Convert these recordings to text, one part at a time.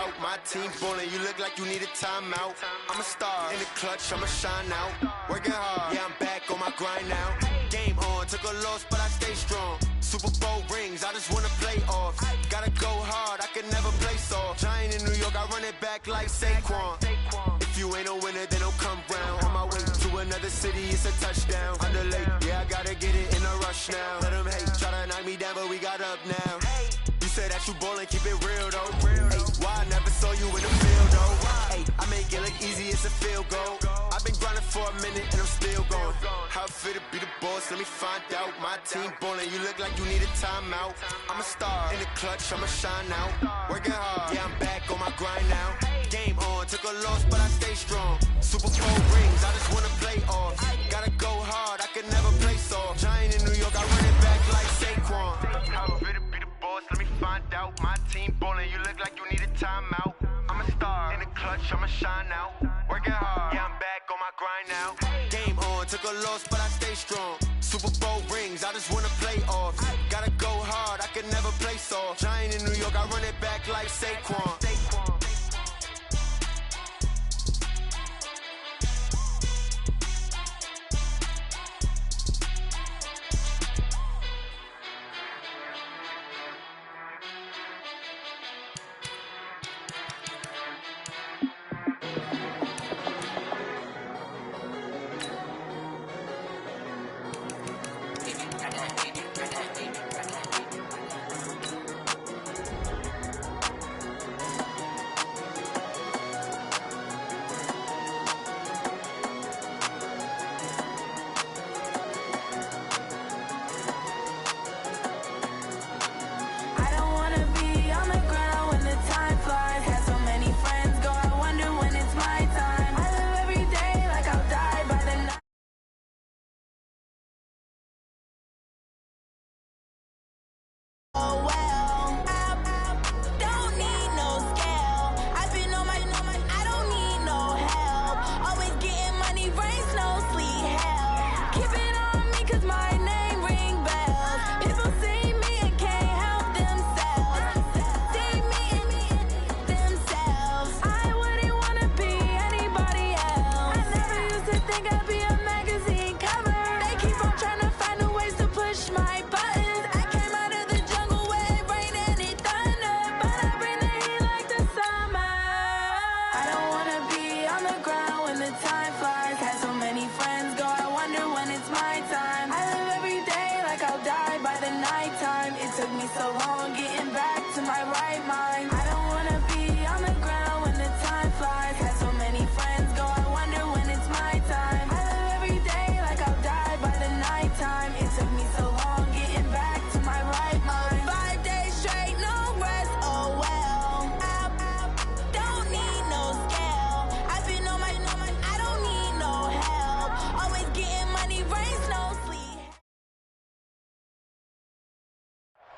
out. My team ballin', you look like you need a timeout. I'm a star in the clutch, I'ma shine out. Working hard, yeah, I'm back on my grind now. Game on, took a loss, but I stay strong. Super Bowl rings, I just wanna play off. Gotta go hard, I can never play soft. Giant in New York, I run it back like Saquon. If you ain't a winner, then don't come round. On my way to another city, it's a touchdown. Underlay, yeah, I gotta get it in a rush now. Let them hate, try to knock me down, but we got up now. You said that you ballin', keep it real though. Hey, why I never saw you in the field though? Hey, I make it look easy, it's a field goal. I've been grinding for a minute and I'm still going. How it feel to be the boss, let me find out. My team ballin', you look like you need a timeout. I'm a star in the clutch, I'ma shine out. Working hard, yeah, I'm back on my grind now. Game on, took a loss, but I stay strong. Super Bowl rings, I just wanna play off. Gotta go hard, I can never play soft. Giant in New York, I run it back like Saquon. How it feel to be the boss, let me find out. My team ballin', you look like you need a timeout. I'm a star in the clutch, I'ma shine out. Working hard, yeah, I'm back on my grind now. Game on, took a loss, but I stay strong. Super Bowl rings, I just wanna play off. Gotta go hard, I can never play soft. Giant in New York, I run it back like Saquon.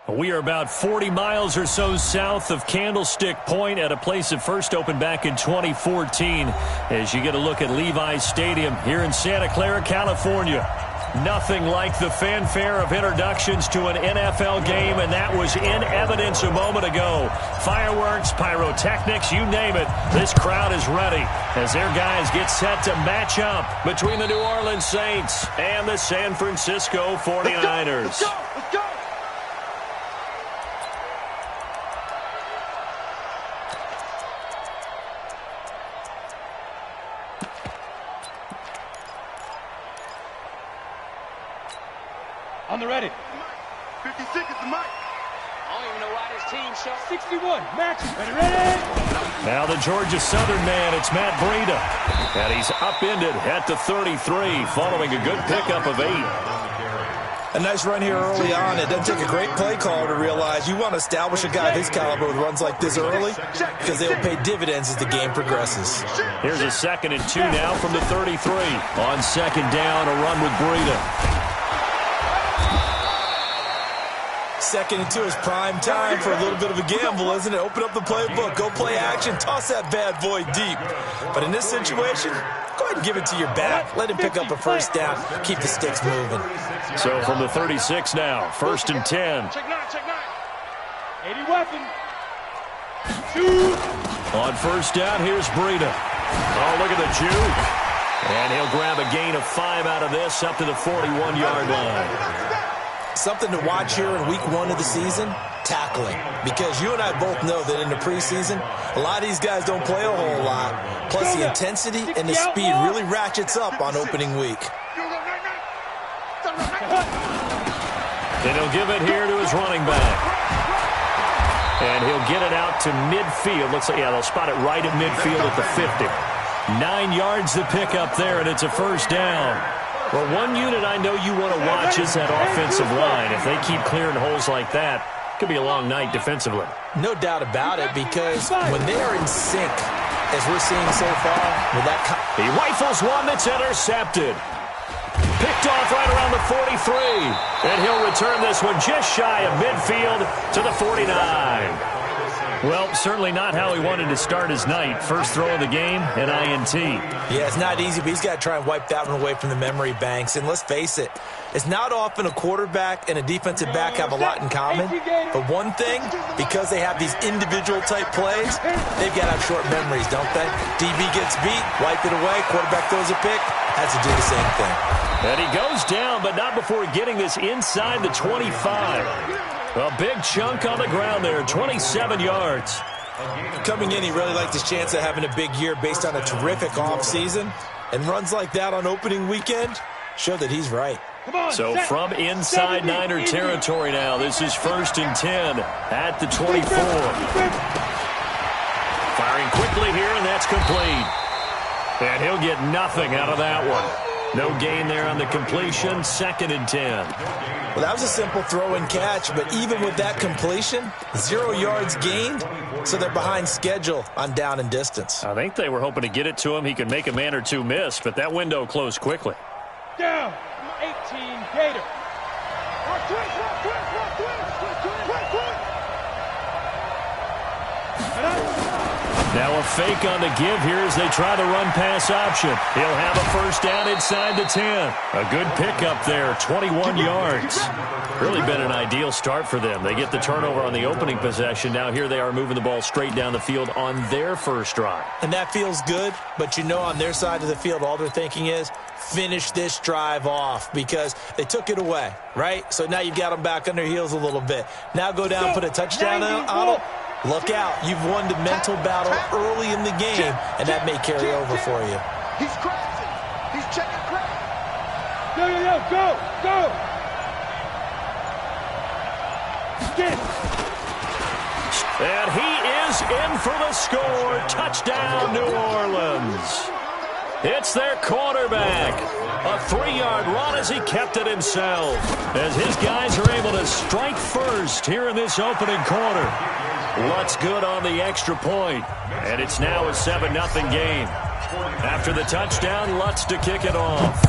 We are about 40 miles or so south of Candlestick Point at a place that first opened back in 2014 as you get a look at Levi's Stadium here in Santa Clara, California. Nothing like the fanfare of introductions to an NFL game, and that was in evidence a moment ago. Fireworks, pyrotechnics, you name it. This crowd is ready as their guys get set to match up between the New Orleans Saints and the San Francisco 49ers. Let's go! Let's go! On the ready. 56 is the mic. I don't even know why this team showed. 61, match. Ready? Now the Georgia Southern man, it's Matt Breida. And he's upended at the 33 following a good pickup of 8. A nice run here early on. It doesn't take a great play caller to realize you want to establish a guy of his caliber with runs like this early because they will pay dividends as the game progresses. Here's a 2nd and 2 now from the 33. On 2nd down, a run with Breida. 2nd and 2 is prime time for a little bit of a gamble, isn't it? Open up the playbook, go play action, toss that bad boy deep. But in this situation, go ahead and give it to your back. Let him pick up a first down, keep the sticks moving. So from the 36 now, 1st and 10. Check 9, check 9. 80 weapon. 2. On first down, here's Breida. Oh, look at the juke. And he'll grab a gain of 5 out of this up to the 41-yard line. Something to watch here in week 1 of the season, tackling. Because you and I both know that in the preseason, a lot of these guys don't play a whole lot. Plus the intensity and the speed really ratchets up on opening week. And he'll give it here to his running back. And he'll get it out to midfield. Looks like, yeah, they'll spot it right at midfield at the 50. 9 yards to pick up there, and it's a first down. Well, one unit I know you want to watch is that offensive line. If they keep clearing holes like that, it could be a long night defensively. No doubt about it, because when they are in sync, as we're seeing so far, with that... He rifles one that's intercepted. Picked off right around the 43. And he'll return this one just shy of midfield to the 49. Well, certainly not how he wanted to start his night. First throw of the game, an INT. Yeah, it's not easy, but he's got to try and wipe that one away from the memory banks. And let's face it, it's not often a quarterback and a defensive back have a lot in common. But one thing, because they have these individual type plays, they've got to have short memories, don't they? DB gets beat, wipe it away, quarterback throws a pick, has to do the same thing. And he goes down, but not before getting this inside the 25. A big chunk on the ground there, 27 yards. Coming in, he really liked his chance of having a big year based on a terrific offseason. And runs like that on opening weekend show that he's right. So from inside Niner territory now, this is 1st and 10 at the 24. Firing quickly here, and that's complete. And he'll get nothing out of that one. No gain there on the completion, 2nd and 10. Well, that was a simple throw and catch, but even with that completion, 0 yards gained, so they're behind schedule on down and distance. I think they were hoping to get it to him. He could make a man or two miss, but that window closed quickly. Down, 18 Gator. Now a fake on the give here as they try the run-pass option. He'll have a first down inside the 10. A good pickup there, 21 yards. Really been an ideal start for them. They get the turnover on the opening possession. Now here they are moving the ball straight down the field on their first drive. And that feels good, but you know on their side of the field, all they're thinking is, finish this drive off, because they took it away, right? So now you've got them back on their heels a little bit. Now go down, put a touchdown on it. Look out. You've won the mental battle early in the game, and that may carry over for you. He's crashing. He's checking crash. Go. And he is in for the score. Touchdown, New Orleans. It's their quarterback. A 3-yard run as he kept it himself. As his guys are able to strike first here in this opening quarter. Lutz good on the extra point. And it's now a 7-0 game. After the touchdown, Lutz to kick it off.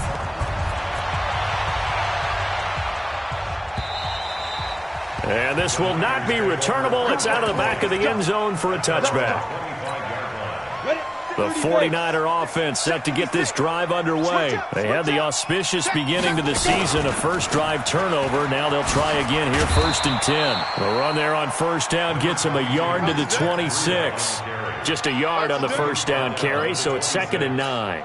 And this will not be returnable. It's out of the back of the end zone for a touchback. The 49er offense set to get this drive underway. They had the auspicious beginning to the season, a first drive turnover. Now they'll try again here, 1st and 10. The run there on first down gets him a yard to the 26. Just a yard on the first down carry, so it's 2nd and 9.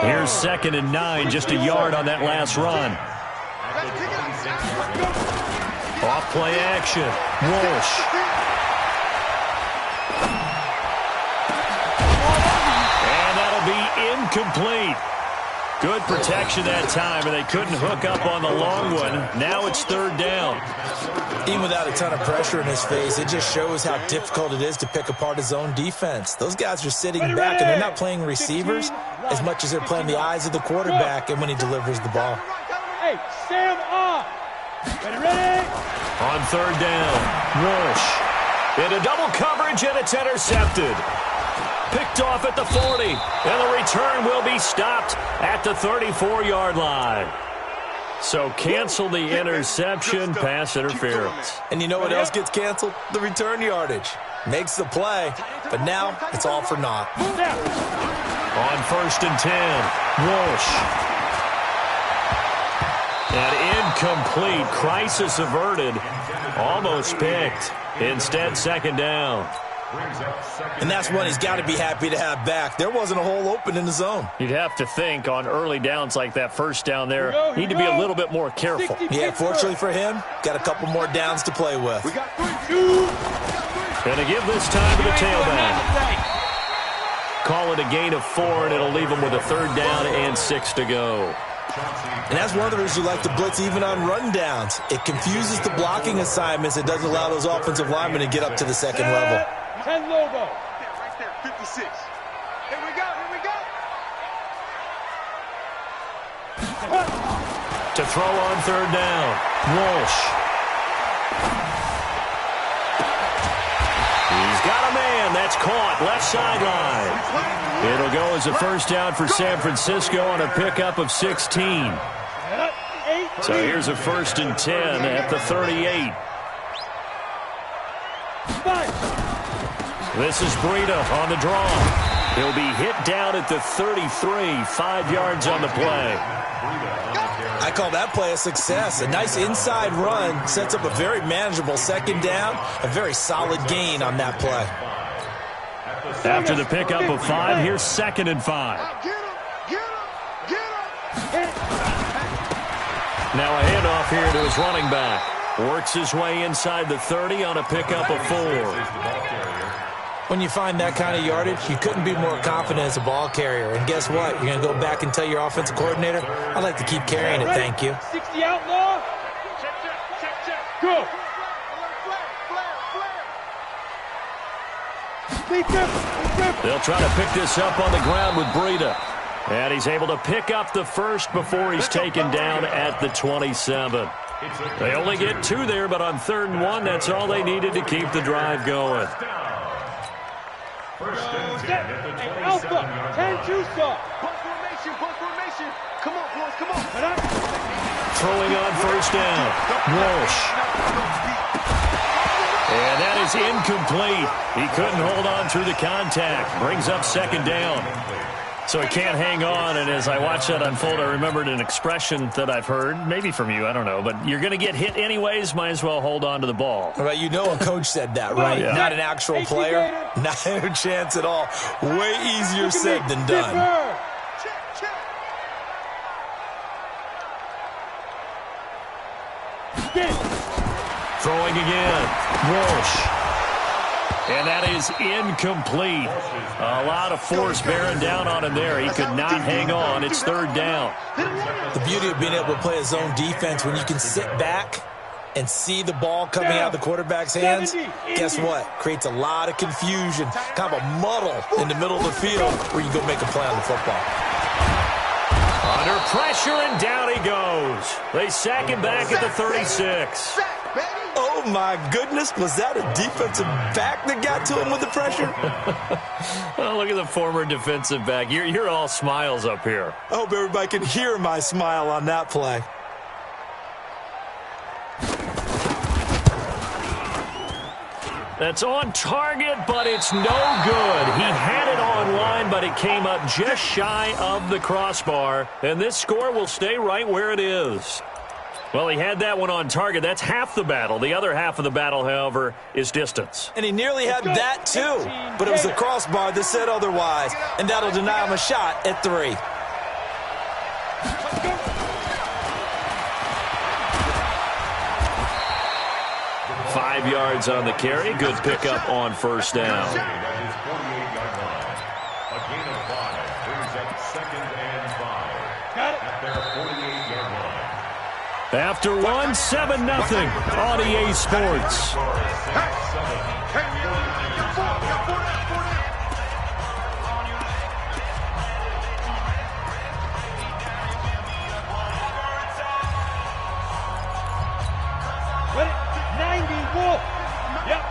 Here's 2nd and 9, just a yard on that last run. Off play action, Walsh. Incomplete. Good protection that time, and they couldn't hook up on the long one. Now it's 3rd down. Even without a ton of pressure in his face, it just shows how difficult it is to pick apart his own defense. Those guys are sitting back, and they're not playing receivers as much as they're playing the eyes of the quarterback and when he delivers the ball. Hey, stand up. Ready? On 3rd down, Walsh. Into double coverage, and it's intercepted. Picked off at the 40, and the return will be stopped at the 34-yard line. So cancel the interception, pass interference. And you know what else gets canceled? The return yardage. Makes the play, but now it's all for naught. On 1st and 10, Walsh. And incomplete, crisis averted, almost picked. Instead, 2nd down. And that's one he's got to be happy to have back. There wasn't a hole open in the zone. You'd have to think on early downs like that first down there, need to be a little bit more careful. Yeah, fortunately for him, got a couple more downs to play with. We got 3. Going to give this time to the tailback. Call it a gain of 4, and it'll leave them with a 3rd down and 6 to go. And that's one of the reasons you like to blitz even on run downs. It confuses the blocking assignments. It doesn't allow those offensive linemen to get up to the second level. 10 Lobo. Right there, 56. Here we go, here we go. To throw on 3rd down, Walsh. He's got a man. That's caught. Left sideline. It'll go as a 1st down for San Francisco on a pickup of 16. So here's a 1st and 10 at the 38. This is Breida on the draw. He'll be hit down at the 33, 5 yards on the play. I call that play a success. A nice inside run sets up a very manageable 2nd down, a very solid gain on that play. After the pickup of 5, here's 2nd and 5. Now a handoff here to his running back. Works his way inside the 30 on a pickup of 4. When you find that kind of yardage, you couldn't be more confident as a ball carrier. And guess what? You're going to go back and tell your offensive coordinator, I'd like to keep carrying it, thank you. 60 outlaw. Go. They'll try to pick this up on the ground with Breida. And he's able to pick up the 1st before he's taken down at the 27. They only get 2 there, but on 3rd and 1, that's all they needed to keep the drive going. Alpha, 10-2 stop. Punt formation. Come on, boys, come on. Throwing on 1st down, Walsh. And that is incomplete. He couldn't hold on through the contact. Brings up 2nd down. So he can't hang on, and as I watched that unfold, I remembered an expression that I've heard, maybe from you, I don't know, but you're going to get hit anyways, might as well hold on to the ball. Right, you know a coach said that, right? Yeah. Not an actual player. Not a chance at all. Way easier said than done. Throwing again, Walsh. And that is incomplete. A lot of force bearing down on him there. He could not hang on. It's 3rd down. The beauty of being able to play a zone defense when you can sit back and see the ball coming out of the quarterback's hands, guess what? Creates a lot of confusion, kind of a muddle in the middle of the field where you go make a play on the football. Under pressure, and down he goes. They sack him back at the 36. Oh, my goodness. Was that a defensive back that got to him with the pressure? Well, look at the former defensive back. You're all smiles up here. I hope everybody can hear my smile on that play. That's on target, but it's no good. He had it on line, but it came up just shy of the crossbar, and this score will stay right where it is. Well, he had that one on target. That's half the battle. The other half of the battle, however, is distance. And he nearly had that, too. But it was the crossbar that said otherwise, and that'll deny him a shot at 3. Five yards on the carry. Good pickup on 1st down. After 1, 7-0 on EA Sports. Ready? 90 Wolf. Yep.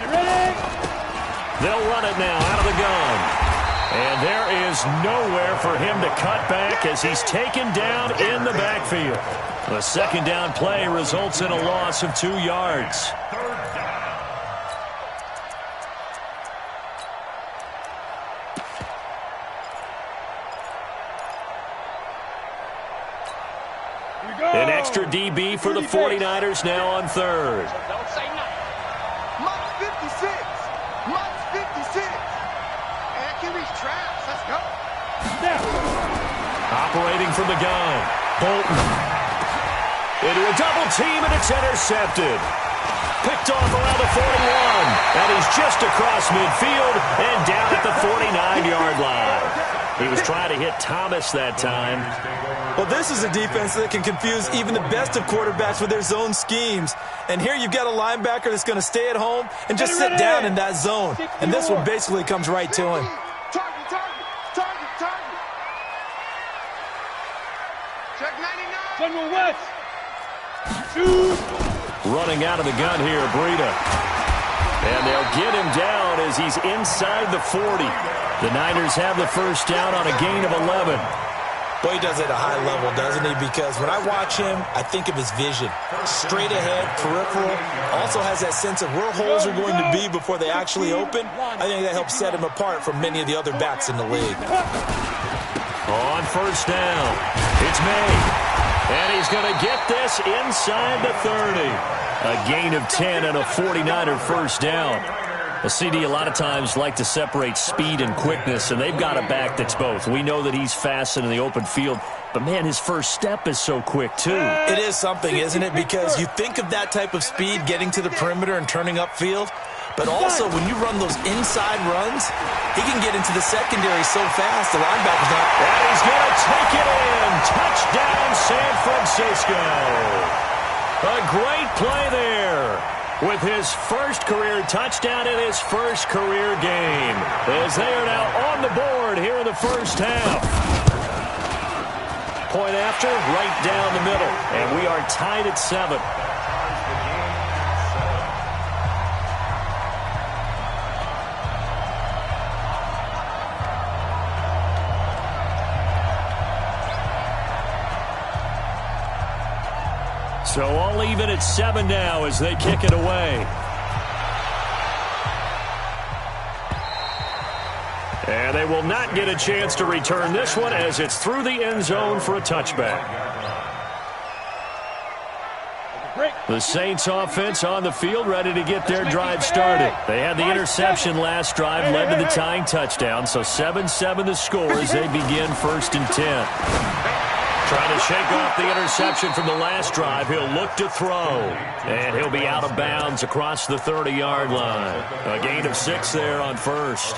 Ready? They'll run it now out of the gun. And there is nowhere for him to cut back as he's taken down in the backfield. The 2nd down play results in a loss of 2 yards. An extra DB for the 49ers now on 3rd. Don't say nothing. Much 56. And that can reach traps. Let's go. Snap. Operating from the gun, Bolton. Into a double team, and it's intercepted. Picked off around the 41, and he's just across midfield and down at the 49-yard line. He was trying to hit Thomas that time. Well, this is a defense that can confuse even the best of quarterbacks with their zone schemes. And here you've got a linebacker that's going to stay at home and just sit down in that zone. And this one basically comes right to him. Target. Check 99. General West. Shoot. Running out of the gun here, Breida. And they'll get him down as he's inside the 40. The Niners have the first down on a gain of 11. Boy, he does it at a high level, doesn't he? Because when I watch him, I think of his vision. Straight ahead, peripheral. Also has that sense of where holes are going to be before they actually open. I think that helps set him apart from many of the other backs in the league. On first down, it's May. And he's going to get this inside the 30. A gain of 10 and a 49er first down. A CD a lot of times like to separate speed and quickness, and they've got a back that's both. We know that he's fast in the open field, but, man, his first step is so quick, too. It is something, isn't it? Because you think of that type of speed getting to the perimeter and turning upfield, but also when you run those inside runs, he can get into the secondary so fast the linebacker's not. And he's going to take it in. Touchdown, San Francisco. A great play there with his first career touchdown in his first career game, as they are now on the board here in the first half. Point after, right down the middle, and we are tied at 7. So all even at 7 now as they kick it away. And they will not get a chance to return this one as it's through the end zone for a touchback. The Saints offense on the field ready to get their drive started. They had the interception last drive, led to the tying touchdown. So 7-7 the score as they begin 1st and 10. Trying to shake off the interception from the last drive. He'll look to throw. And he'll be out of bounds across the 30-yard line. A gain of 6 there on first.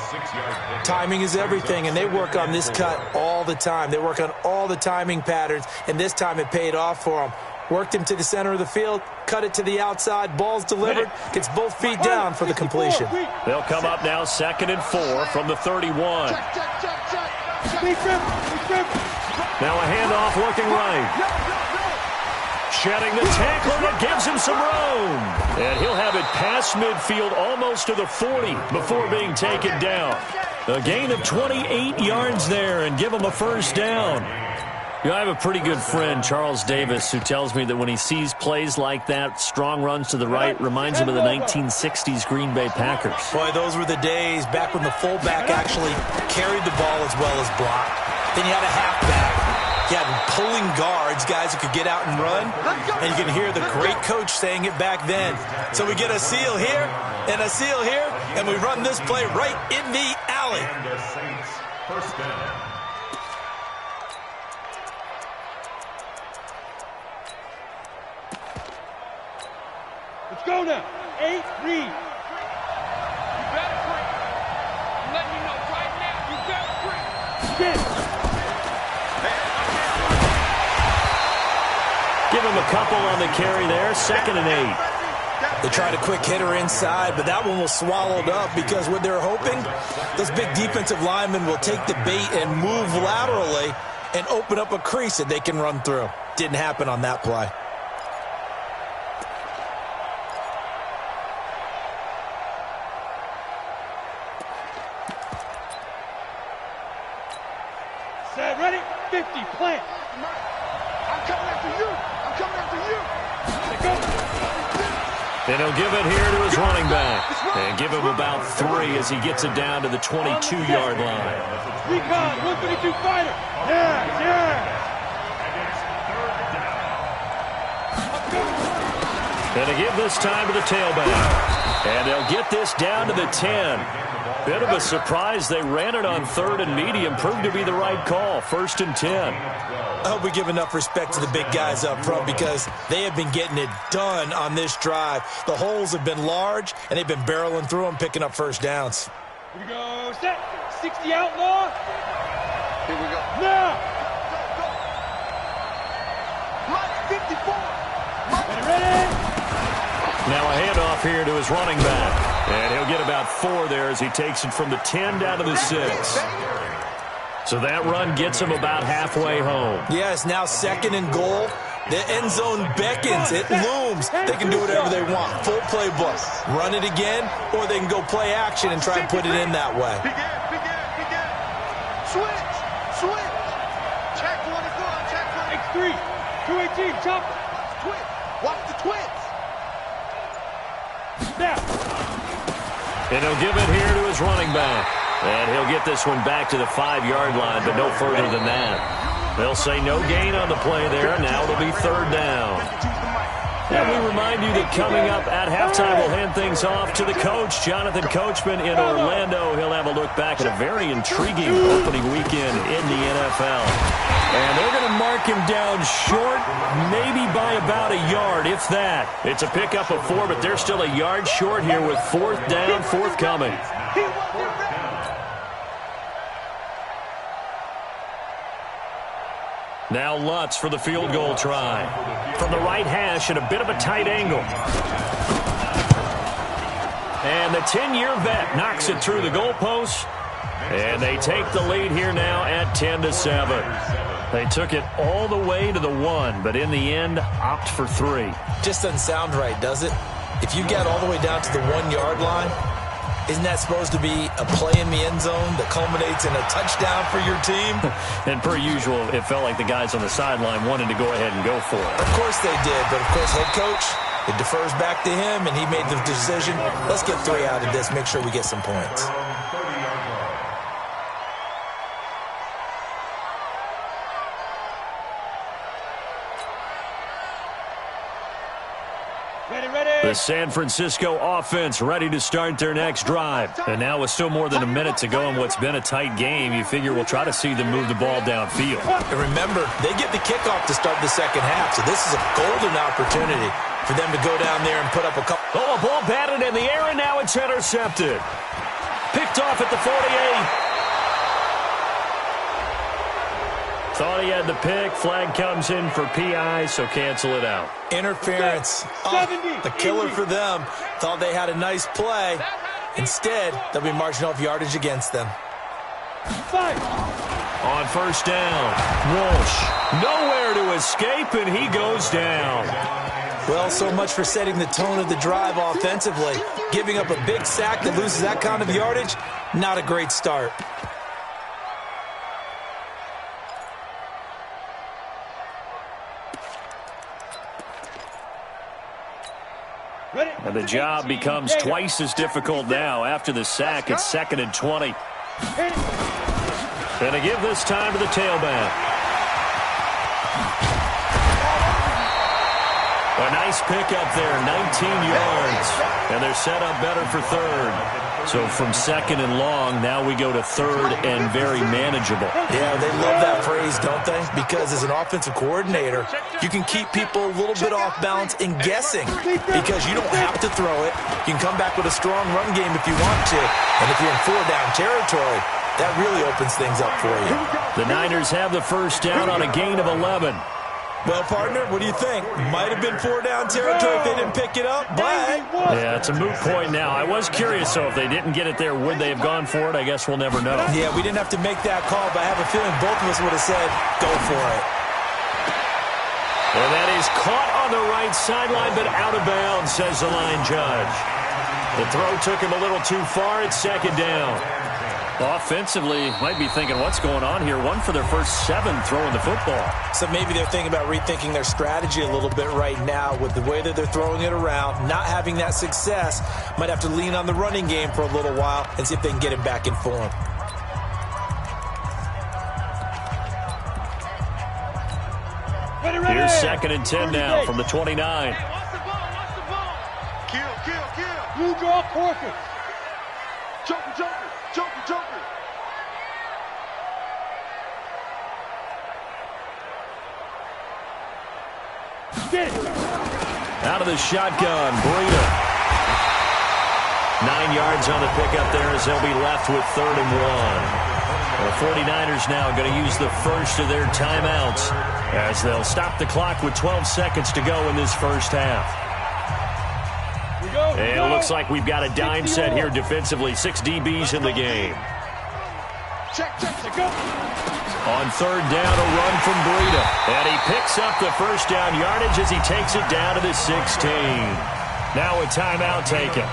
Timing is everything, and they work on this cut all the time. They work on all the timing patterns, and this time it paid off for them. Worked him to the center of the field, cut it to the outside, ball's delivered, gets both feet down for the completion. They'll come up now 2nd and 4 from the 31. Now a handoff looking right. Shedding the tackler that gives him some room. And he'll have it past midfield almost to the 40 before being taken down. A gain of 28 yards there and give him a first down. You know, I have a pretty good friend, Charles Davis, who tells me that when he sees plays like that, strong runs to the right, reminds him of the 1960s Green Bay Packers. Boy, those were the days back when the fullback actually carried the ball as well as blocked. Then you had a halfback. You had pulling guards, guys who could get out and run. And you can hear the great coach saying it back then. So we get a seal here and a seal here, and we run this play right in the alley. First down. Let's go now. 8, read. You better bring. I'm letting you know right now. You better bring. Get. Give him a couple on the carry there. 2nd and 8. They tried a quick hitter inside, but that one was swallowed up because what they're hoping, those big defensive linemen will take the bait and move laterally and open up a crease that they can run through. Didn't happen on that play. Set, ready, 50, plant. I'm coming after you. I'm coming after you. Go. And he'll give it here to his running back. And give him about 3 as he gets it down to the 22-yard line. Recon, 132 fighter. Yeah. And to give this time to the tailback. And they'll get this down to the 10. Bit of a surprise. They ran it on 3rd and medium. Proved to be the right call. 1st and 10. I hope we give enough respect to the big guys up front because they have been getting it done on this drive. The holes have been large, and they've been barreling through them, picking up first downs. Here we go, set. 60 outlaw. Here we go. Now. Mike 54. Ready? Now a handoff here to his running back. And he'll get about 4 there as he takes it from the 10 down to the 6. So that run gets him about halfway home. Yeah, it's now 2nd and goal. The end zone beckons. It looms. They can do whatever they want. Full playbook. Run it again, or they can go play action and try and put it in that way. Begin. Switch. Check one is good. Check one. X3. 218. Chopper. Watch the twins. Now. And he'll give it here to his running back. And he'll get this one back to the 5-yard line, but no further than that. They'll say no gain on the play there. Now it'll be 3rd down. And we remind you that coming up at halftime, we'll hand things off to the coach, Jonathan Coachman in Orlando. He'll have a look back at a very intriguing opening weekend in the NFL. And they're going to mark him down short, maybe by about a yard, if that. It's a pickup of 4, but they're still a yard short here with 4th down, forthcoming. Now Lutz for the field goal try. From the right hash at a bit of a tight angle. And the 10-year vet knocks it through the goalpost. And they take the lead here now at 10-7. They took it all the way to the 1, but in the end, opt for 3. Just doesn't sound right, does it? If you get all the way down to the 1-yard line, isn't that supposed to be a play in the end zone that culminates in a touchdown for your team? And per usual, it felt like the guys on the sideline wanted to go ahead and go for it. Of course they did, but of course head coach, it defers back to him, and he made the decision. Let's get 3 out of this, make sure we get some points. The San Francisco offense ready to start their next drive. And now with still more than a minute to go in what's been a tight game, you figure we'll try to see them move the ball downfield. And remember, they get the kickoff to start the second half, so this is a golden opportunity for them to go down there and put up a couple. Oh, a ball batted in the air, and now it's intercepted. Picked off at the 48. Thought he had the pick. Flag comes in for PI, so cancel it out. Interference. Oh, the killer for them. Thought they had a nice play. Instead, they'll be marching off yardage against them. On 1st down, Walsh nowhere to escape, and he goes down. Well, so much for setting the tone of the drive offensively. Giving up a big sack that loses that kind of yardage, not a great start. And the job becomes twice as difficult now. After the sack, it's 2nd and 20. And to give this time to the tailback. A nice pickup there, 19 yards. And they're set up better for 3rd. So from 2nd and long, now we go to 3rd and very manageable. Yeah, they love that phrase, don't they? Because as an offensive coordinator, you can keep people a little bit off balance and guessing because you don't have to throw it. You can come back with a strong run game if you want to. And if you're in 4-down territory, that really opens things up for you. The Niners have the 1st down on a gain of 11. Well, partner, what do you think? Might have been 4-down territory if they didn't pick it up, but... Yeah, it's a moot point now. I was curious, so if they didn't get it there, would they have gone for it? I guess we'll never know. Yeah, we didn't have to make that call, but I have a feeling both of us would have said, go for it. And that is caught on the right sideline, but out of bounds, says the line judge. The throw took him a little too far. It's 2nd down. Offensively, might be thinking, what's going on here? 1 for their first 7 throwing the football. So maybe they're thinking about rethinking their strategy a little bit right now with the way that they're throwing it around, not having that success. Might have to lean on the running game for a little while and see if they can get him back in form. Here's 2nd and 10 now from the 29. Kill. Blue draw Corker. Joker. Get it. Out of the shotgun, Breida. 9 yards on the pickup there as they'll be left with 3rd and 1. The 49ers now going to use the first of their timeouts as they'll stop the clock with 12 seconds to go in this first half. And it looks like we've got a dime set here defensively. 6 DBs in the game. Check, go. On 3rd down, a run from Breida. And he picks up the first down yardage as he takes it down to the 16. Now a timeout taken.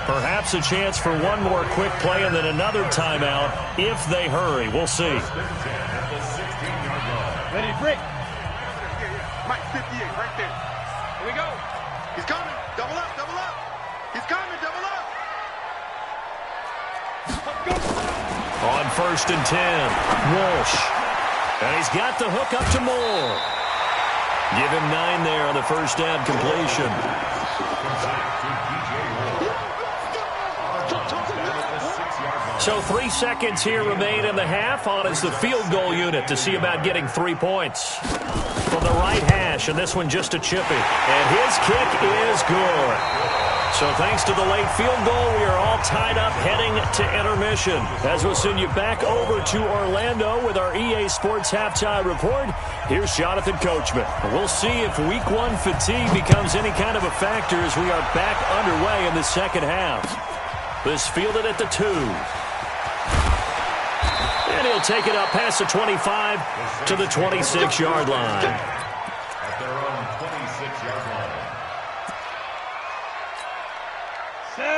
Perhaps a chance for one more quick play and then another timeout if they hurry. We'll see. Ready, break. Mike, 58, right there. Here we go. He's coming. Double up. He's coming, double up. On 1st and 10, Walsh. And he's got the hook up to Moore. Give him 9 there on the first down completion. So 3 seconds here remain in the half. On is the field goal unit to see about getting 3 points. From the right hash, and this one just a chippy. And his kick is good. So thanks to the late field goal, we are all tied up heading to intermission. As we'll send you back over to Orlando with our EA Sports Halftime Report, here's Jonathan Coachman. We'll see if Week 1 fatigue becomes any kind of a factor as we are back underway in the second half. This fielded at the 2. And he'll take it up past the 25 to the 26-yard line. At their own 26-yard line.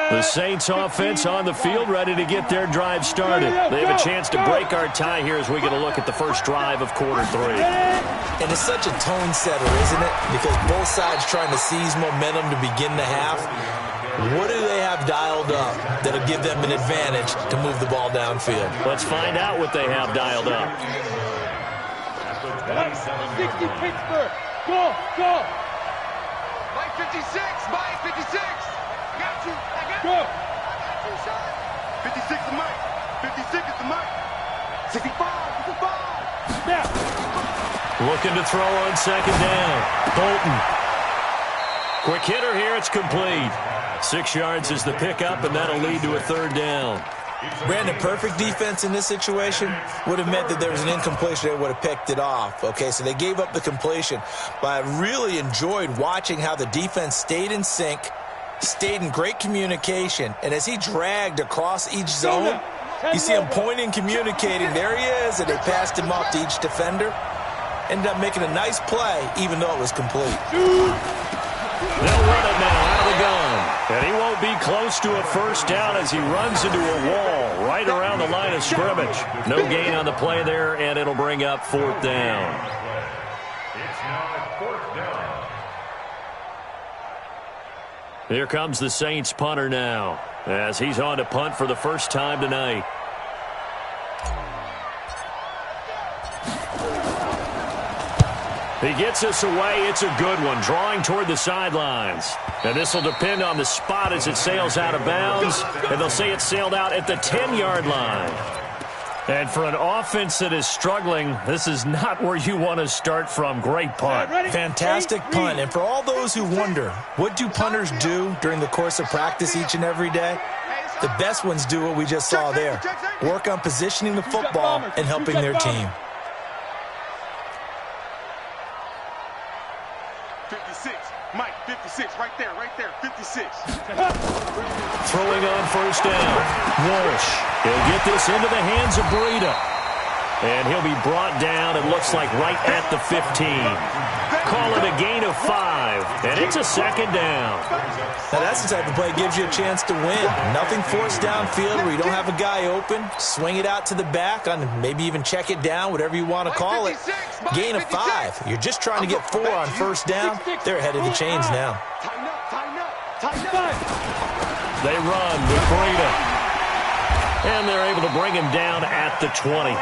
The Saints offense on the field, ready to get their drive started. They have a chance to break our tie here as we get a look at the first drive of quarter 3. And it's such a tone setter, isn't it? Because both sides trying to seize momentum to begin the half. What do they have dialed up that'll give them an advantage to move the ball downfield? Let's find out what they have dialed up. 60 Pittsburgh. Go. Mike 56, Mike 56. Got you. I got Go. you, son. 56 is Mike. 56 is the Mike. 65. Snap. Looking to throw on 2nd down. Bolton. Quick hitter here. It's complete. 6 yards is the pickup, and that'll lead to a 3rd down. Brandon, perfect defense in this situation would have meant that there was an incompletion that would have picked it off. Okay, so they gave up the completion. But I really enjoyed watching how the defense stayed in sync, stayed in great communication, and as he dragged across each zone, you see him pointing, communicating. There he is, and they passed him off to each defender. Ended up making a nice play, even though it was complete. They'll run it now out of the gun. And he won't be close to a first down as he runs into a wall right around the line of scrimmage. No gain on the play there, and it'll bring up 4th down. It's now 4th down. Here comes the Saints punter now as he's on to punt for the first time tonight. He gets us away. It's a good one, drawing toward the sidelines. And this will depend on the spot as it sails out of bounds. And they'll say it sailed out at the 10-yard line. And for an offense that is struggling, this is not where you want to start from. Great punt. Fantastic punt. And for all those who wonder, what do punters do during the course of practice each and every day? The best ones do what we just saw there. Work on positioning the football and helping their team. 56. Mike, 56. Right there. 56. Throwing on first down. Walsh. He'll get this into the hands of Breida. And he'll be brought down, it looks like, right at the 15. Call it a gain of 5. And it's a 2nd down. Now that's the type of play that gives you a chance to win. Nothing forced downfield where you don't have a guy open. Swing it out to the back, on maybe even check it down, whatever you want to call it. Gain of 5. You're just trying to get 4 on first down. They're ahead of the chains now. They run with Breida. And they're able to bring him down at the 20.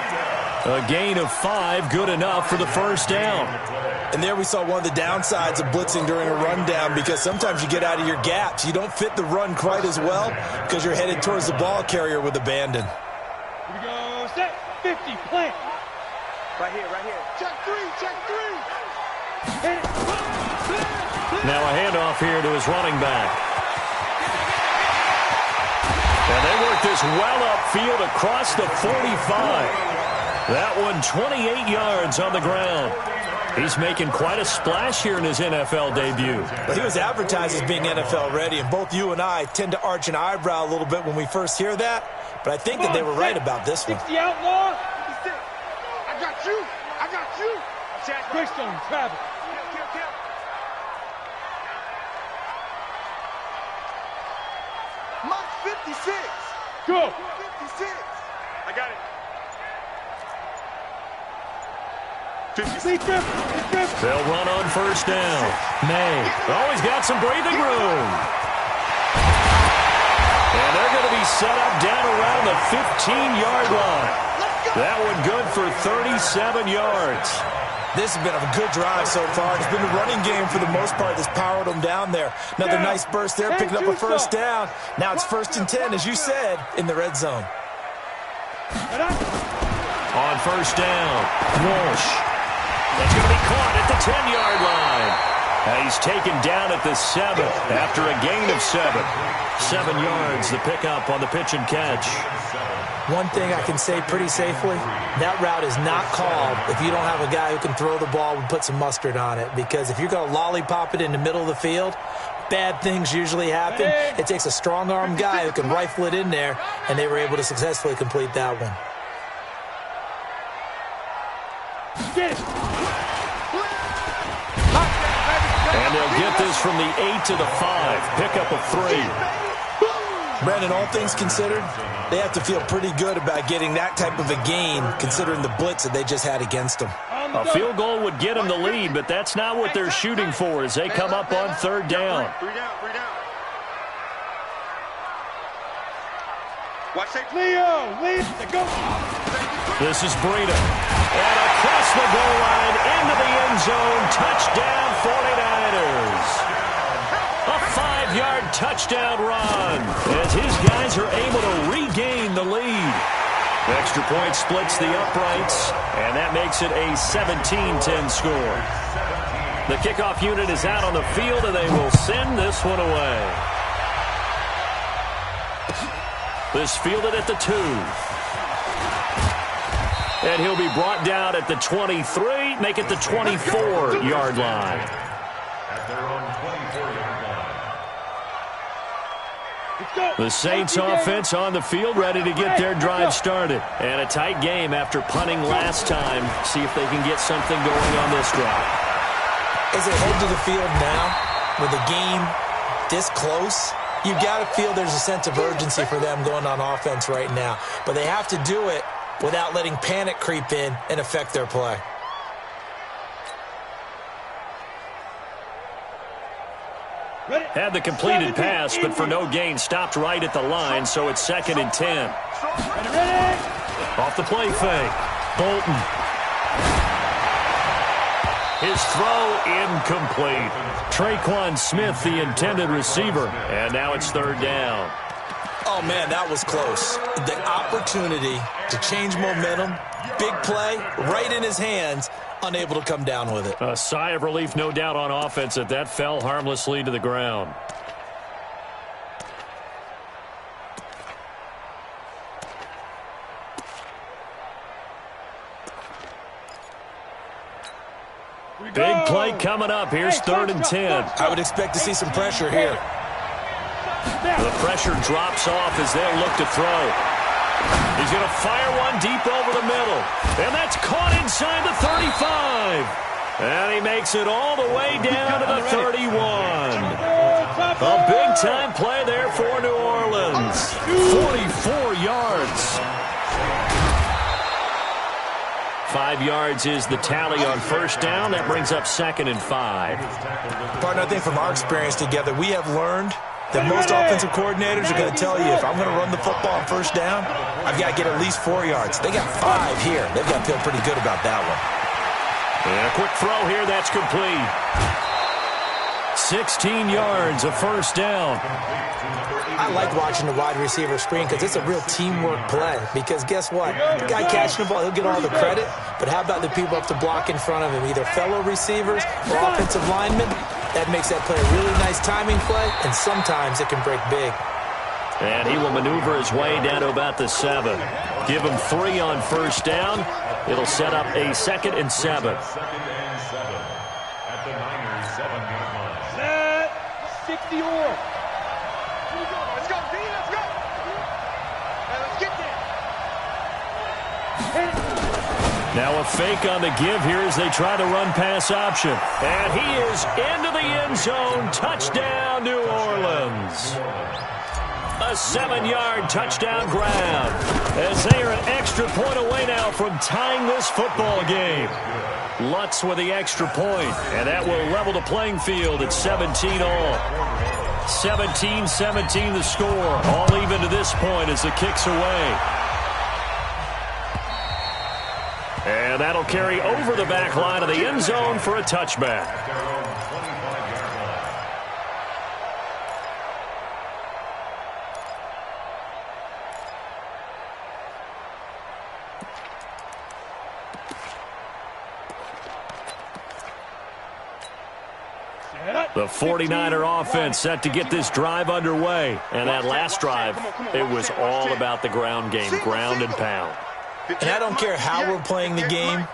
A gain of 5, good enough for the first down. And there we saw one of the downsides of blitzing during a rundown, because sometimes you get out of your gaps. You don't fit the run quite as well because you're headed towards the ball carrier with abandon. Here we go. Set. 50. Plant. Right here, right here. Check 3, check 3. Hit it. Now a handoff here to his running back. And they work this well upfield across the 45. That one 28 yards on the ground. He's making quite a splash here in his NFL debut. Well, he was advertised as being NFL ready, and both you and I tend to arch an eyebrow a little bit when we first hear that, but I think that they were right about this one. 60 outlaw. I got you. I got you. Greystone, Travis. Mike 56. Go. 56. I got it. 56. Lee Griffin. They'll run on first down. May. Oh, he's got some breathing room. And they're going to be set up down around the 15-yard line. That one good for 37 yards. This has been a good drive so far. It's been the running game for the most part that's powered them down there. Another nice burst there, picking up a first down. Now it's 1st and 10, as you said, in the red zone. On first down, Walsh. That's going to be caught at the 10-yard line. He's taken down at the 7 after a gain of 7. 7 yards, the pickup on the pitch and catch. One thing I can say pretty safely, that route is not called if you don't have a guy who can throw the ball and put some mustard on it. Because if you're going to lollipop it in the middle of the field, bad things usually happen. It takes a strong-arm guy who can rifle it in there, and they were able to successfully complete that one. And they'll get this from the 8 to the 5. Pickup of 3. Brandon, all things considered, they have to feel pretty good about getting that type of a gain, considering the blitz that they just had against them. A field goal would get them the lead, but that's not what they're shooting for as they come up on 3rd down. 3 down, 3 down. Watch that. Leo, go. This is Breida. And across the goal line, into the end zone, touchdown 49ers. A 5-yard touchdown run as his guys are able to regain the lead. Extra point splits the uprights, and that makes it a 17-10 score. The kickoff unit is out on the field, and they will send this one away. This fielded at the 2. And he'll be brought down at the 23, make it the 24-yard line. At their own 24-yard line. The Saints offense on the field, ready to get their drive started. And a tight game after punting last time. See if they can get something going on this drive. As they head to the field now, with the game this close, you've got to feel there's a sense of urgency for them going on offense right now. But they have to do it without letting panic creep in and affect their play. Had the completed pass, but for no gain, stopped right at the line, so it's 2nd and 10. Off the play fake. Bolton. His throw incomplete. Traquan Smith, the intended receiver, and now it's 3rd down. Oh, man, that was close. The opportunity to change momentum, big play, right in his hands, unable to come down with it. A sigh of relief, no doubt, on offense that fell harmlessly to the ground. Big play coming up. Here's 3rd and 10. I would expect to see some pressure here. The pressure drops off as they'll look to throw. He's going to fire one deep over the middle. And that's caught inside the 35. And he makes it all the way down to the 31. A big-time play there for New Orleans. 44 yards. 5 yards is the tally on first down. That brings up 2nd and 5. Partner, I think from our experience together, we have learned that most offensive coordinators are going to tell you, if I'm going to run the football on first down, I've got to get at least 4 yards. They got 5 here. They've got to feel pretty good about that one. And a quick throw here, that's complete. 16 yards, a first down. I like watching the wide receiver screen because it's a real teamwork play. Because guess what? The guy catching the ball, he'll get all the credit. But how about the people up the block in front of him, either fellow receivers or offensive linemen? That makes that play a really nice timing play, and sometimes it can break big. And he will maneuver his way down to about the 7. Give him 3 on first down. It'll set up a 2nd and 7. At the Niners' 7-yard line. Set 60 or. Let's go, D, let's go. Hey, let's get there. Now a fake on the give here as they try to run pass option. And he is into the end zone. Touchdown, New Orleans. A 7-yard touchdown grab as they are an extra point away now from tying this football game. Lutz with the extra point, and that will level the playing field at 17 all. 17-17 the score. All even to this point as the kick's away. And that'll carry over the back line of the end zone for a touchback. The 49er offense set to get this drive underway. And that last drive, it was all about the ground game, ground and pound. And I don't care how we're playing the game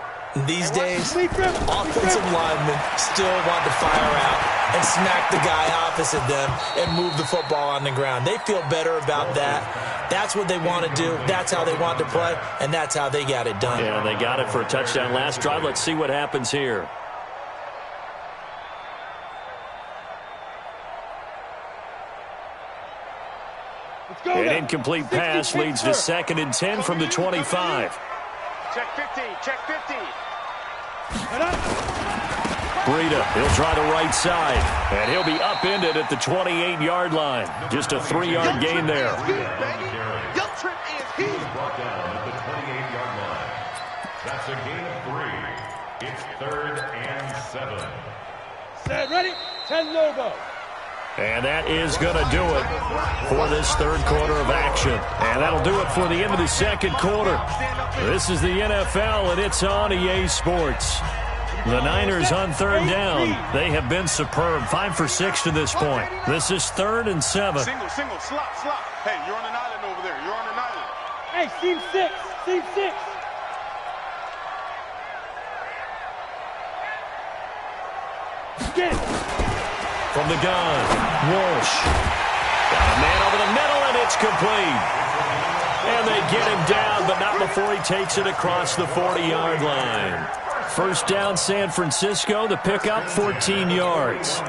these days, offensive linemen still want to fire out and smack the guy opposite them and move the football on the ground. They feel better about that. That's what they want to do. That's how they want to play, and that's how they got it done. Yeah, they got it for a touchdown last drive. Let's see what happens here. An incomplete pass leads to 2nd and 10 from the 25. Check 50, check 50. Breida, he'll try the right side, and he'll be upended at the 28-yard line. Just a 3-yard gain there. Your trip is here. Brought down at the 28-yard line. That's a gain of 3. It's 3rd and 7. Set, ready, 10 Lobo. And that is going to do it for this third quarter of action. And that'll do it for the end of the second quarter. This is the NFL, and it's on EA Sports. The Niners on third down. They have been superb. 5 for 6 to this point. This is 3rd and 7. Single, slot. Hey, you're on an island over there. You're on an island. Hey, seam 6, seam 6. Get it. From the gun, Walsh. Got a man over the middle, and it's complete. And they get him down, but not before he takes it across the 40-yard line. First down, San Francisco. The pickup, 14 yards.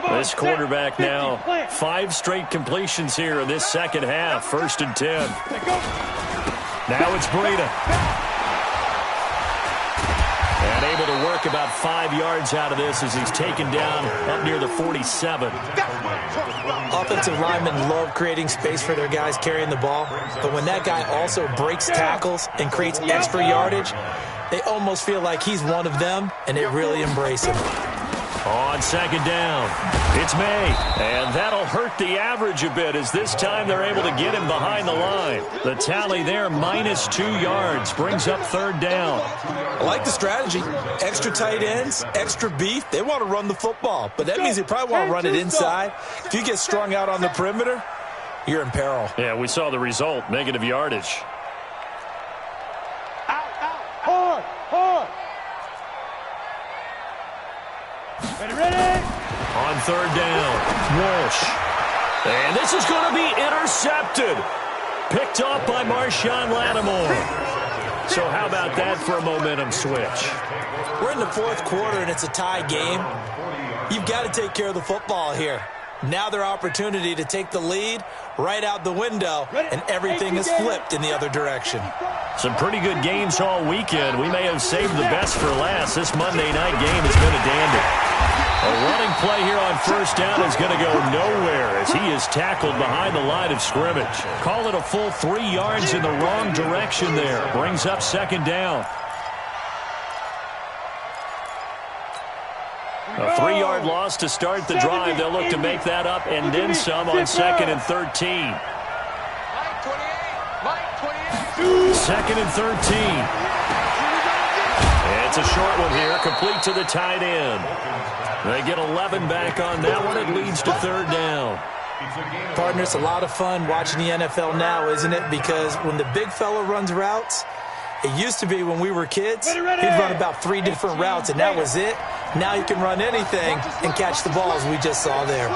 This quarterback now, 5 straight completions here in this second half. 1st and 10. Now it's Breida. And able to work about 5 yards out of this as he's taken down up near the 47. Offensive linemen love creating space for their guys carrying the ball, but when that guy also breaks tackles and creates extra yardage, they almost feel like he's one of them, and they really embrace him. On second down, it's May, and that'll hurt the average a bit as this time they're able to get him behind the line. The tally there, minus 2 yards, brings up third down. I like the strategy. Extra tight ends, extra beef. They want to run the football, but that means they probably want to run it inside. If you get strung out on the perimeter, you're in peril. Yeah, we saw the result, negative yardage. Hard. Ready. On third down, Walsh. And this is going to be intercepted. Picked off by Marshawn Lattimore. So how about that for a momentum switch? We're in the 4th quarter, and it's a tie game. You've got to take care of the football here. Now their opportunity to take the lead right out the window, and everything is flipped in the other direction. Some pretty good games all weekend. We may have saved the best for last. This Monday night game has been a dandy. A running play here on first down is going to go nowhere as he is tackled behind the line of scrimmage. Call it a full 3 yards in the wrong direction there. Brings up second down. A 3-yard loss to start the drive. They'll look to make that up and then some on 2nd and 13. Second and 13. It's a short one here, complete to the tight end. They get 11 back on that one. It leads to third down. Partner, it's a lot of fun watching the NFL now, isn't it? Because when the big fella runs routes, it used to be when we were kids, he'd run about 3 different routes, and that was it. Now you can run anything and catch the balls we just saw there.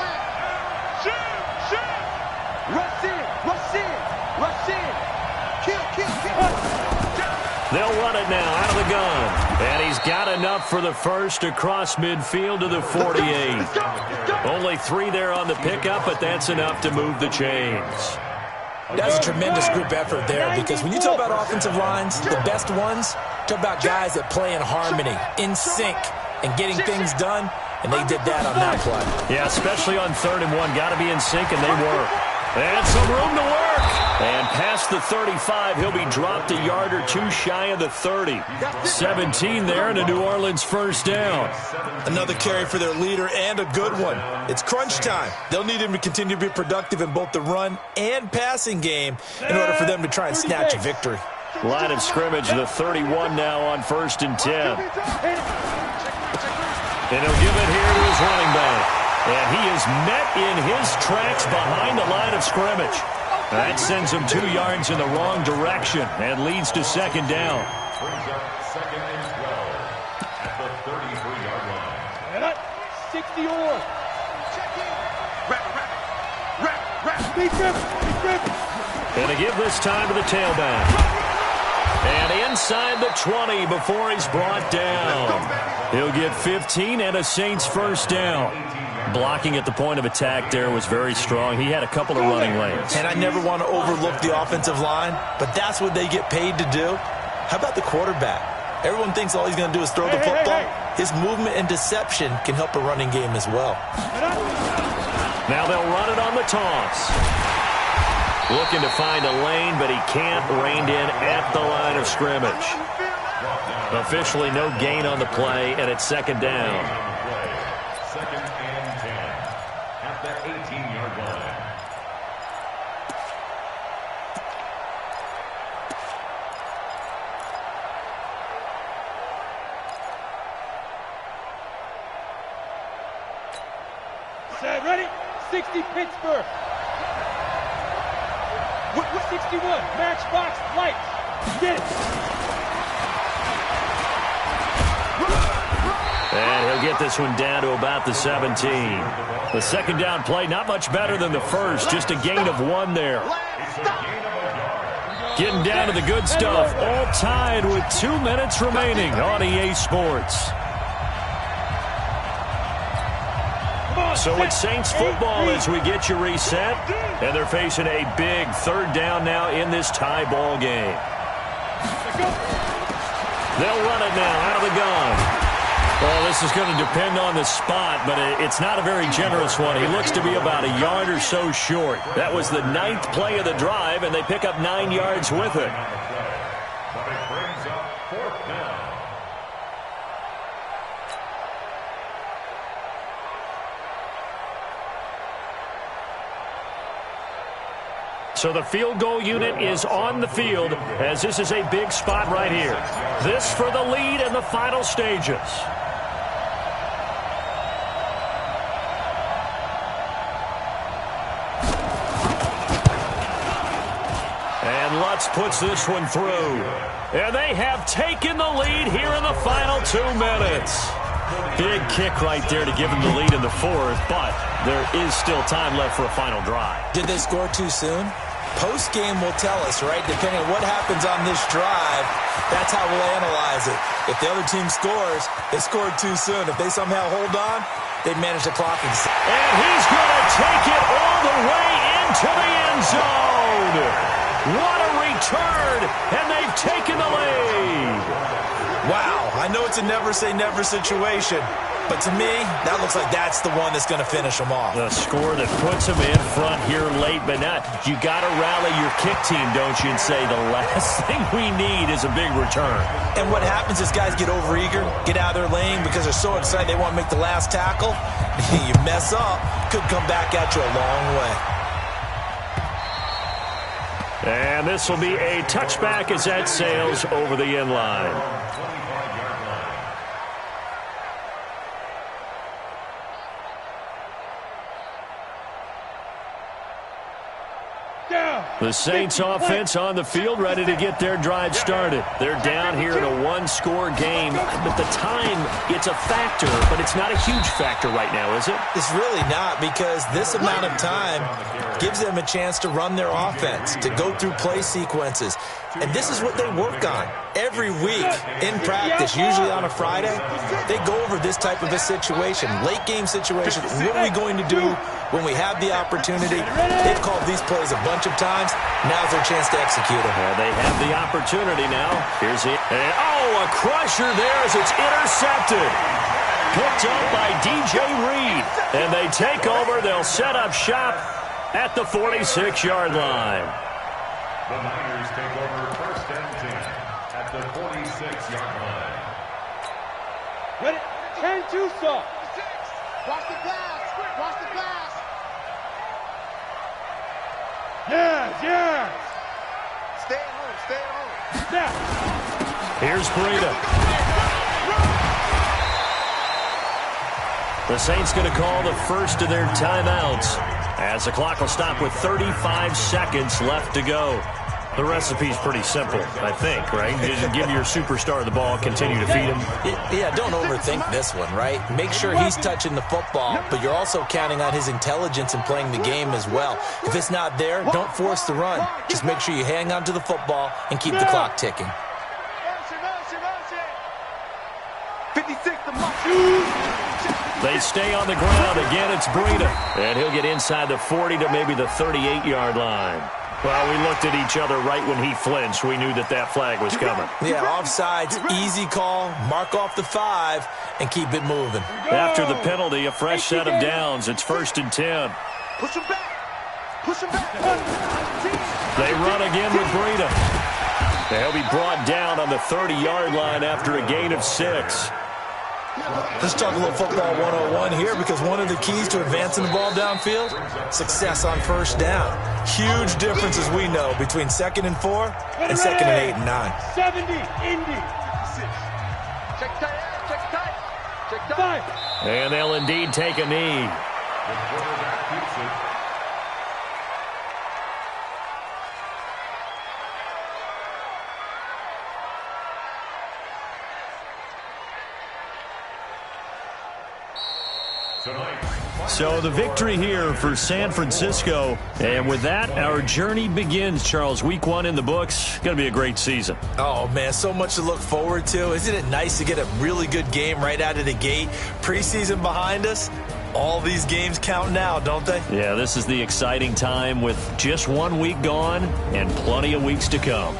They'll run it now out of the gun. And he's got enough for the first across midfield to the 48. Only 3 there on the pickup, but that's enough to move the chains. That's a tremendous group effort there, because when you talk about offensive lines, the best ones, talk about guys that play in harmony, in sync, and getting things done, and they did that on that play. Yeah, especially on 3rd and 1. Got to be in sync, and they were. And some room to work. And past the 35, he'll be dropped a yard or 2 shy of the 30. 17 there, and a New Orleans first down. Another carry for their leader, and a good one. It's crunch time. They'll need him to continue to be productive in both the run and passing game in order for them to try and snatch a victory. Line of scrimmage, the 31 now on 1st and 10. And he'll give it here to his running back. And he is met in his tracks behind the line of scrimmage. That sends him 2 yards in the wrong direction and leads to second down. Brings up 2nd and 12 at the 33-yard line. 60 or. And to give this time to the tailback. And inside the 20 before he's brought down. He'll get 15 and a Saints first down. Blocking at the point of attack there was very strong. He had a couple of running lanes. And I never want to overlook the offensive line, but that's what they get paid to do. How about the quarterback? Everyone thinks all he's going to do is throw the football. His movement and deception can help a running game as well. Now they'll run it on the toss. Looking to find a lane, but he can't. Reined in at the line of scrimmage. Officially no gain on the play, and it's second down. 2nd and 10 at the 18-yard line. Set, ready? 60 Pittsburgh. 61 Matchbox Lights. Get it. And he'll get this one down to about the 17. The second down play, not much better than the first. Just a gain of 1 there. Getting down to the good stuff. All tied with 2 minutes remaining on EA Sports. So it's Saints football as we get you reset. And they're facing a big third down now in this tie ball game. They'll run it now out of the gun. Well, this is going to depend on the spot, but it's not a very generous one. He looks to be about a yard or so short. That was the 9th play of the drive, and they pick up 9 yards with it. But it brings up 4th down. So the field goal unit is on the field as this is a big spot right here. This for the lead in the final stages. And Lutz puts this one through. And they have taken the lead here in the final 2 minutes. Big kick right there to give them the lead in the 4th, but there is still time left for a final drive. Did they score too soon? Post-game will tell us, right? Depending on what happens on this drive, that's how we'll analyze it. If the other team scores, they scored too soon. If they somehow hold on, they managed to clock it. And he's going to take it all the way into the end zone. What a return, and they've taken the lead. Wow, I know it's a never-say-never situation, but to me, that looks like that's the one that's going to finish them off. The score that puts them in front here late, but not. You got to rally your kick team, don't you, and say the last thing we need is a big return. And what happens is guys get overeager, get out of their lane because they're so excited they want to make the last tackle. You mess up, could come back at you a long way. And this will be a touchback as that sails over the end line. The Saints offense on the field, ready to get their drive started. They're down here in a one-score game, but the time, it's a factor, but it's not a huge factor right now, is it? It's really not, because this amount of time gives them a chance to run their offense, to go through play sequences. And this is what they work on every week in practice, usually on a Friday. They go over this type of a situation, late-game situation. What are we going to do when we have the opportunity? They've called these plays a bunch of times. Now's their chance to execute them. Well, they have the opportunity now. Here's it. And, oh, a crusher there as it's intercepted. Picked up by DJ Reed. And they take over. They'll set up shop at the 46-yard line. The Niners take over 1st and 10 at the 46-yard line. Ready? 10-2 stop. Watch the pass. Watch the pass. Yes. Stay at home. Stay at home. Snap. Here's Breida. The Saints going to call the first of their timeouts as the clock will stop with 35 seconds left to go. The recipe's pretty simple, I think, right? You just give your superstar the ball, continue to feed him. Yeah, don't overthink this one, right? Make sure he's touching the football, but you're also counting on his intelligence in playing the game as well. If it's not there, don't force the run. Just make sure you hang on to the football and keep the clock ticking. 56 to Mark. They stay on the ground. Again, it's Breida. And he'll get inside the 40 to maybe the 38-yard line. Well, we looked at each other right when he flinched. We knew that flag was coming. Yeah, offsides, easy call, mark off the 5, and keep it moving. After the penalty, a fresh set of downs. It's 1st and 10. Push him back. Push him back. They run again with Breida. He'll be brought down on the 30-yard line after a gain of 6. Let's talk a little football 101 here, because one of the keys to advancing the ball downfield, success on first down. Huge difference, as we know, between 2nd and 4 and 2nd and 8 and 9. 70, Indy. Check tight. Check tight. Check tight. 5. And they'll indeed take a knee. The quarterback keeps it. So the victory here for San Francisco. And with that, our journey begins, Charles. Week 1 in the books. Going to be a great season. Oh, man, so much to look forward to. Isn't it nice to get a really good game right out of the gate? Preseason behind us. All these games count now, don't they? Yeah, this is the exciting time with just 1 week gone and plenty of weeks to come.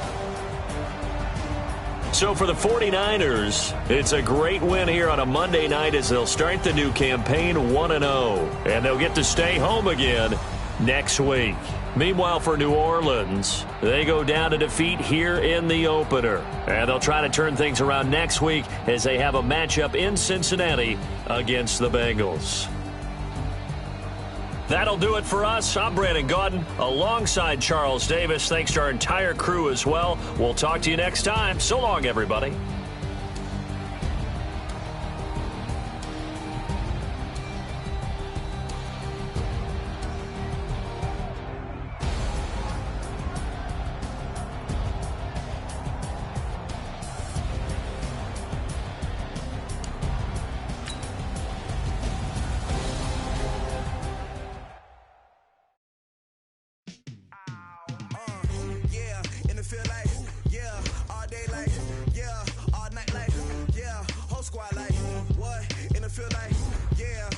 So for the 49ers, it's a great win here on a Monday night as they'll start the new campaign 1-0. And they'll get to stay home again next week. Meanwhile, for New Orleans, they go down to defeat here in the opener. And they'll try to turn things around next week as they have a matchup in Cincinnati against the Bengals. That'll do it for us. I'm Brandon Gaudin alongside Charles Davis. Thanks to our entire crew as well. We'll talk to you next time. So long, everybody. Squad like, what? In the field like, yeah.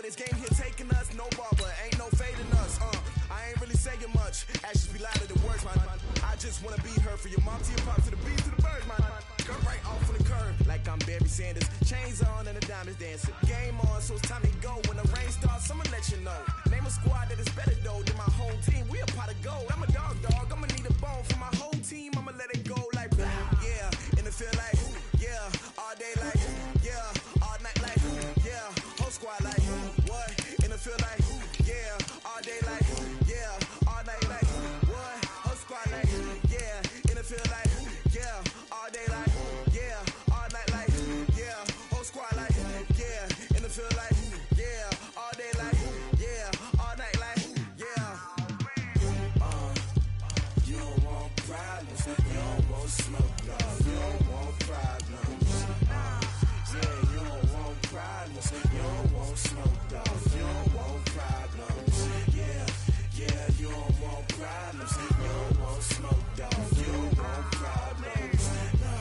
this game here taking us. No barber, ain't no fading us. I ain't really saying much. Actions be louder than words, man. I just wanna be heard for your mom to your pop to the beat to the birds, man. Cut right off on the curb like I'm Barry Sanders. Chains on and the diamonds dancing. Game on, so it's time to go. When the rain starts, I'ma let you know. Name a squad that is better though than my home team. We a pot of gold. I'm a dog. I'ma need a bone for my whole team. I'ma let it go like blah. Yeah, and it feel like yeah, all day like yeah, all night like yeah, whole squad like what? And it feel like yeah, all day like yeah, all night like what? Whole squad like yeah, and it feel like yeah, all day like yeah, all night like yeah, whole squad like yeah, and it feel like yeah, all day like yeah, all night like yeah. You don't want problems, you don't want smoke, dog. You don't want problems. Yeah, you don't want problems, you don't want smoke, dog. You don't want problems. Yeah, you don't want problems, you don't want smoke, dog. You don't want problems. No,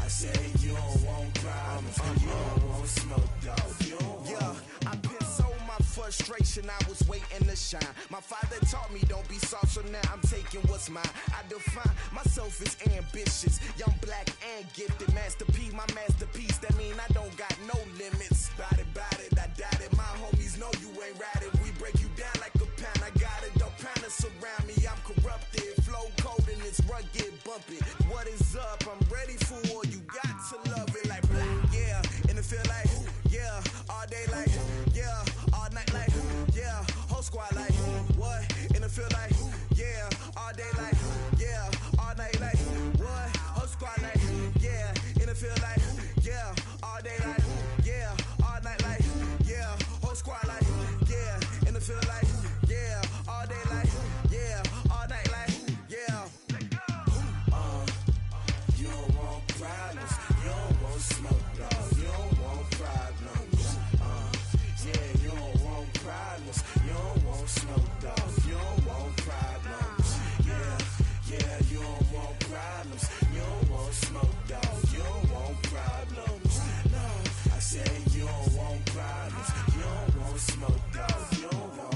I say you don't want problems, you don't want smoke, dog. You don't want. Yeah, I've been so my frustration, I was waiting to shine. My father taught me don't be soft, so now I'm taking what's mine. I define myself as ambitious, young, black, and gifted. Master P, my masterpiece. That mean I don't got no limits. Bout it, I doubt it. My homies know you ain't ratted. We break you down like a pound. I got it, don't pound to surround me. I'm corrupted, flow cold and it's rugged, bumpy. What is up? I'm ready for war. You got to love it like blah. Yeah, and it feel like yeah, all day like yeah, all night like yeah, whole squad like what? And it feel like yeah, all day like yeah, all night like what? Whole squad like yeah, and it feel like yeah, all day like yeah, all night like yeah, whole squad like yeah, and it feel like yeah, all day like yeah, all night like yeah. You don't want problems, you don't want smoke, dog. You don't want problems. Yeah, you don't want problems, you don't want smoke, dog. You don't want problems. Yeah, you don't want problems, you don't want smoke, dog. You don't want problems. No, I say you don't want problems, you don't want smoke, dog. You don't want.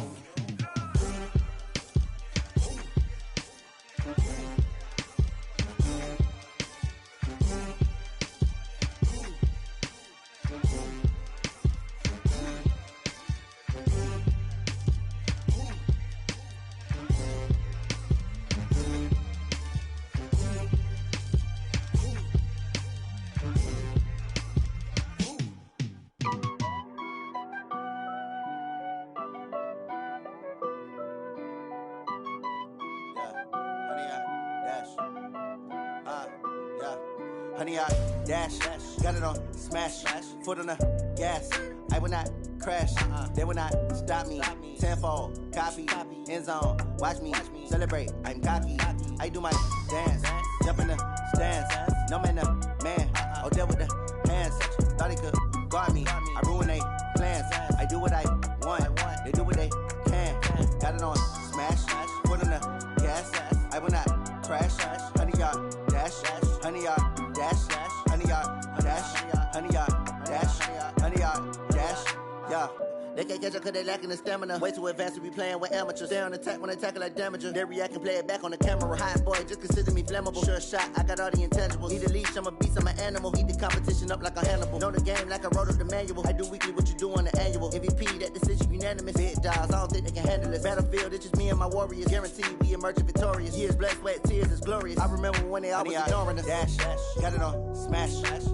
Honey, I dash, got it on smash, foot on the gas. I will not crash, they will not stop me. Tenfold, copy, end zone, watch me celebrate. I'm cocky, I do my dance, jump in the stands. No man, the man, oh, deal with the hands. Thought he could guard me, I ruin they plans. I do what I want, they do what they can. Got it on smash, foot on the gas. I will not crash, honey, y'all dash, honey, y'all dash, honey, y'all dash, honey, y'all dash, honey, y'all dash, yeah. They can't catch up cause they lacking the stamina. Way too advanced to be playing with amateurs. Stay on attack when they tackle like damager. They react and play it back on the camera. Hot boy, just consider me flammable. Sure shot, I got all the intangibles. Need a leash, I'm a beast, I'm an animal. Heat the competition up like a Hannibal. Know the game like I wrote up the manual. I do weekly what you do on the annual. MVP, that decision unanimous. Big dials, I don't think they can handle it. Battlefield, it's just me and my warriors. Guaranteed we emerging victorious. Years, blood, sweat, tears, it's glorious. I remember when they always ignoring us. Dash, got it on smash,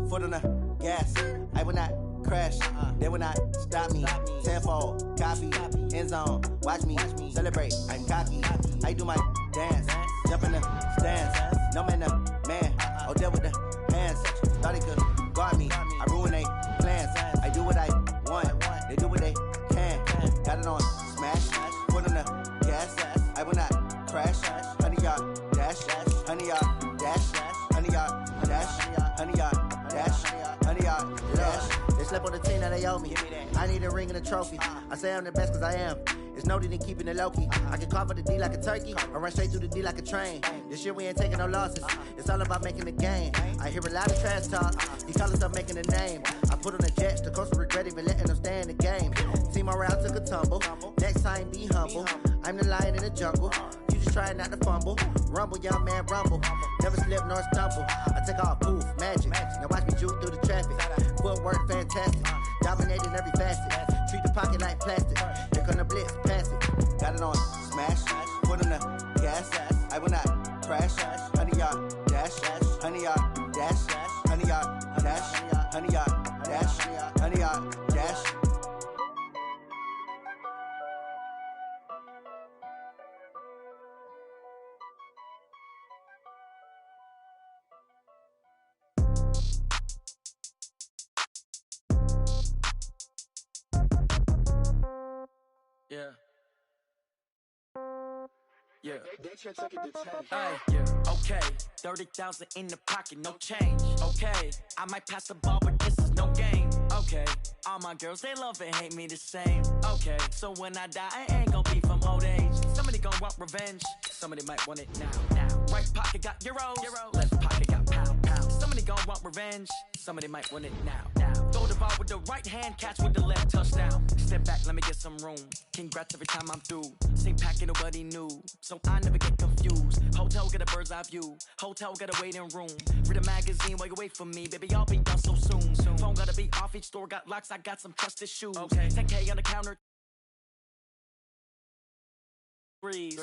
foot on the gas. I will not crash, they will not stop me. Tenfold, copy, end zone, watch me celebrate. I'm cocky, I do my dance, jump in the stands. No man, the man, oh, deal with the hands. Thought he could guard me, I ruin they plans. I do what I want, they do what they can. Got it on smash, foot on the gas. I will not crash, honey, y'all dash, honey, y'all dash, honey, y'all dash, honey, y'all dash, honey, y'all dash. They slept on the team that they owe me. I need a ring and a trophy. I say I'm the best cause I am. It's no need in keeping it low-key. I can carve up the D like a turkey or run straight through the D like a train. This year we ain't taking no losses. It's all about making the game. I hear a lot of trash talk. He call himself making a name. I put on the jets. The coach will regret even letting them stay in the game. Team my route took a tumble. Next time, be humble. I'm the lion in the jungle. You just trying not to fumble. Rumble, young man, rumble. Never slip nor stumble. I take off, poof, magic. Now watch me juke through the traffic. Footwork, fantastic. Dominating every facet. Treat the pocket like plastic. Here come the blitz, pass it. Got it on, smash. Foot on the gas. I will not crash. 100-yard dash. 100-yard dash. 100-yard dash. 100-yard dash. 100-yard dash. Yeah. Yeah. Yeah. Okay. 30,000 in the pocket, no change. Okay. I might pass the ball, but this is no game. Okay. All my girls, they love and hate me the same. Okay. So when I die, I ain't gonna be from old age. Somebody gonna want revenge. Somebody might want it now. Right pocket got euros. Left pocket got pound. Somebody gonna want revenge. Somebody might want it now. Throw the ball with the right hand, catch with the left, touchdown. Step back, let me get some room. Congrats every time I'm through. Same packet, nobody knew, so I never get confused. Hotel get a bird's eye view. Hotel got a waiting room. Read a magazine while you wait for me, baby. I'll be done so soon. Phone gotta be off, each store got locks. I got some trusted shoes. Okay. 10K on the counter. Freeze.